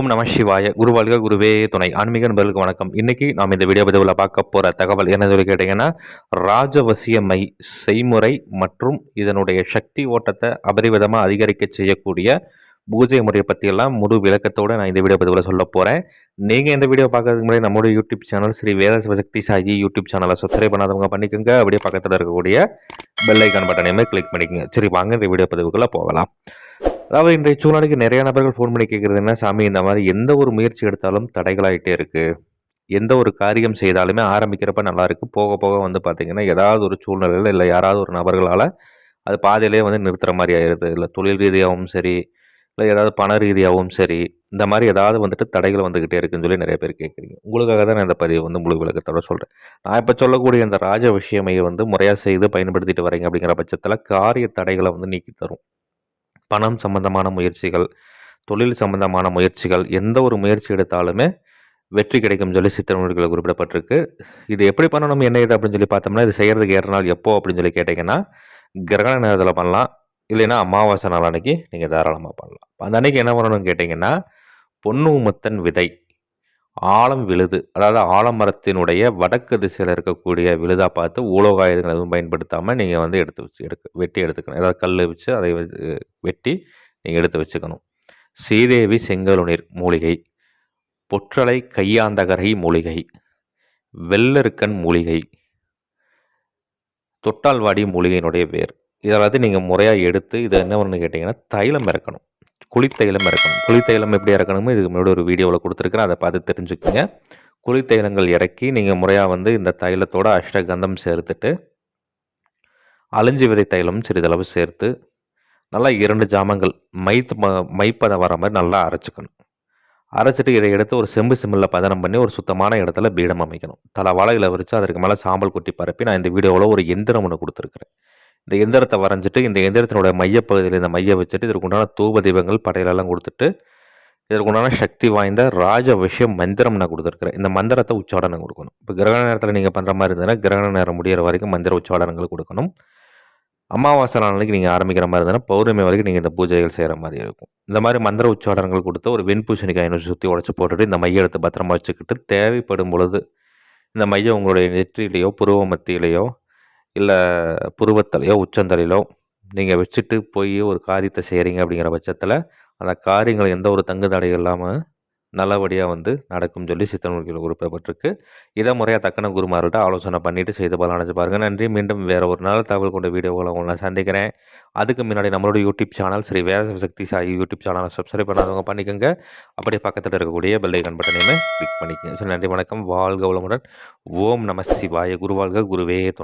ஓம் நம சிவாய குருவாழ்க குருவே துணை ஆன்மீக நண்பர்களுக்கு வணக்கம். இன்னைக்கு நாம் இந்த வீடியோ பதிவில் பார்க்க போகிற தகவல் என்ன சொல்லி கேட்டிங்கன்னா, ராஜவசியமை செய்முறை மற்றும் இதனுடைய சக்தி ஓட்டத்தை அபரிவிதமாக அதிகரிக்க செய்யக்கூடிய பூஜை முறையை பற்றியெல்லாம் முழு விளக்கத்தோடு நான் இந்த வீடியோ பதிவில் சொல்ல போகிறேன். நீங்கள் இந்த வீடியோ பார்க்கறதுக்கு முன்னாடி நம்மளுடைய யூடியூப் சேனல் ஸ்ரீ வேத சிவசக்தி சாயி யூடியூப் சேனலை சப்ஸ்கிரைப் பண்ணாதவங்க பண்ணிக்கோங்க. அப்படியே பக்கத்தில் இருக்கக்கூடிய பெல் ஐக்கான் பட்டனையுமே கிளிக் பண்ணிக்கோங்க. சரி, வாங்க இந்த வீடியோ பதிவுக்குள்ளே போகலாம். அதாவது இன்றைய சூழ்நிலைக்கு நிறைய நபர்கள் ஃபோன் பண்ணி கேட்குறது என்ன, சாமி இந்த மாதிரி எந்த ஒரு முயற்சி எடுத்தாலும் தடைகளாகிட்டே இருக்குது, எந்த ஒரு காரியம் செய்தாலுமே ஆரம்பிக்கிறப்ப நல்லா இருக்குது, போக போக வந்து பார்த்திங்கன்னா ஏதாவது ஒரு சூழ்நிலையில் இல்லை யாராவது ஒரு நபர்களால் அது பாதையிலே வந்து நிறுத்துகிற மாதிரி ஆயிடுது. இல்லை தொழில் ரீதியாகவும் சரி, இல்லை ஏதாவது பண ரீதியாகவும் சரி, இந்த மாதிரி ஏதாவது வந்துட்டு தடைகள் வந்துக்கிட்டே இருக்குன்னு சொல்லி நிறைய பேர் கேட்குறீங்க. உங்களுக்காக தான் நான் இந்த பதிவை வந்து முழு விளக்கத்தோட சொல்கிறேன். நான் இப்போ சொல்லக்கூடிய இந்த ராஜ விஷயமையை வந்து முறையாக செய்து பயன்படுத்திட்டு வரீங்க அப்படிங்கிற பட்சத்தில் காரிய தடைகளை வந்து நீக்கி தரும். பணம் சம்பந்தமான முயற்சிகள், தொழில் சம்பந்தமான முயற்சிகள், எந்த ஒரு முயற்சி எடுத்தாலுமே வெற்றி கிடைக்கும் சொல்லி சித்தர்மொழிகள் குறிப்பிடப்பட்டிருக்கு. இது எப்படி பண்ணணும், என்ன இது அப்படின்னு சொல்லி பார்த்தோம்னா, இது செய்கிறதுக்கு ஏற நாள் எப்போ அப்படின்னு சொல்லி கேட்டிங்கன்னா, கிரகண நேரத்தில் பண்ணலாம், இல்லைன்னா அமாவாசை நாள் அன்னைக்கு நீங்கள் தாராளமாக பண்ணலாம். அந்த அன்னைக்கு என்ன பண்ணணும்னு கேட்டிங்கன்னா, பொன்னூமத்தன் விதை ஆழம் விழுது, அதாவது ஆலமரத்தினுடைய வடக்கு திசையில் இருக்கக்கூடிய விழுதாக பார்த்து உலோக ஆயுதங்கள் எதுவும் பயன்படுத்தாமல் நீங்கள் வந்து வெட்டி எடுத்துக்கணும். ஏதாவது கல் வச்சு அதை வெட்டி நீங்கள் எடுத்து வச்சுக்கணும். ஸ்ரீதேவி செங்கலுநீர் மூலிகை, பொற்றலை கையாந்தகரை மூலிகை, வெள்ளருக்கன் மூலிகை, தொட்டால்வாடி மூலிகையினுடைய வேர், இதெல்லாத்தையும் நீங்கள் முறையாக எடுத்து இதை என்ன பண்ணணும்னு கேட்டிங்கன்னா தைலம் இறக்கணும். குளித்தைலம் இறக்கணும். குளித்தைலம் எப்படி இறக்கணுமோ இதுக்கு முன்னாடி ஒரு வீடியோவில் கொடுத்துருக்குறேன், அதை பார்த்து தெரிஞ்சுக்கோங்க. குளித்தைலங்கள் இறக்கி நீங்கள் முறையாக வந்து இந்த தைலத்தோட அஷ்டகந்தம் சேர்த்துட்டு அழிஞ்சி விதை தைலம் சிறிதளவு சேர்த்து நல்லா 2 ஜாமங்கள் மைப்பதம் வர மாதிரி நல்லா அரைச்சிக்கணும். அரைச்சிட்டு இதை எடுத்து ஒரு செம்பு சிம்மில் பதனம் பண்ணி ஒரு சுத்தமான இடத்துல பீடம் அமைக்கணும். தலை வாழையில் வரித்து அதற்கு மேலே சாம்பல் கொட்டி பரப்பி நான் இந்த வீடியோவில் ஒரு எந்திரம் ஒன்று கொடுத்துருக்குறேன். இந்த எந்திரத்தை வரைஞ்சிட்டு இந்த எந்திரத்தினுடைய மையப்பகுதியில் இந்த மைய வச்சுட்டு இதற்குண்டான தூப தீபங்கள் படையிலெல்லாம் கொடுத்துட்டு இதற்குண்டான சக்தி வாய்ந்த ராஜ விஷயம் மந்திரம் நான் கொடுத்துருக்குறேன். இந்த மந்திரத்தை உச்சாடனம் கொடுக்கணும். இப்போ கிரகண நேரத்தில் நீங்கள் பண்ணுற மாதிரி இருந்ததுன்னா கிரகண நேரம் முடிகிற வரைக்கும் மந்திர உச்சாடனங்கள் கொடுக்கணும். அமாவாசை நாளைக்கு நீங்கள் ஆரம்பிக்கிற மாதிரி இருந்ததுன்னா பௌர்ணமி வரைக்கும் நீங்கள் இந்த பூஜைகள் செய்கிற மாதிரி இருக்கும். இந்த மாதிரி மந்திர உச்சாடனங்கள் கொடுத்து ஒரு வெண்பூசணிக்காய் சுற்றி உடச்சி போட்டுட்டு இந்த மைய எடுத்து பத்திரமா வச்சுக்கிட்டு தேவைப்படும் பொழுது இந்த மையம் உங்களுடைய நெற்றியிலையோ புருவ மத்தியிலையோ இல்லை புருவத்தலையோ உச்சந்தலையிலோ நீங்கள் வச்சுட்டு போய் ஒரு காரியத்தை செய்கிறீங்க அப்படிங்கிற பட்சத்தில் அந்த காரியங்கள் எந்த ஒரு தங்கு தடை இல்லாமல் நல்லபடியாக வந்து நடக்கும் சொல்லி சித்தர்மொழிகள் குறிப்பிடப்பட்டிருக்கு. இதை முறையாக தக்கன குருமார்கள்ட்ட ஆலோசனை பண்ணிவிட்டு செய்து பலன் அடைஞ்சு பாருங்கள். நன்றி. மீண்டும் வேறு ஒரு நல்ல தகவல் கொண்ட வீடியோவில் உங்களை சந்திக்கிறேன். அதுக்கு முன்னாடி நம்மளோட யூடியூப் சேனல் ஸ்ரீ வேத சக்தி சாயி யூடியூப் சேனலை சப்ஸ்கிரைப் பண்ணாதவங்க பண்ணிக்கோங்க. அப்படியே பக்கத்தில் இருக்கக்கூடிய பெல் ஐக்கான் பட்டனையுமே கிளிக் பண்ணிக்கோங்க. சரி, நன்றி, வணக்கம், வாழ்க வளமுடன். ஓம் நம சிவாய. குருவாழ்க குருவே துணை.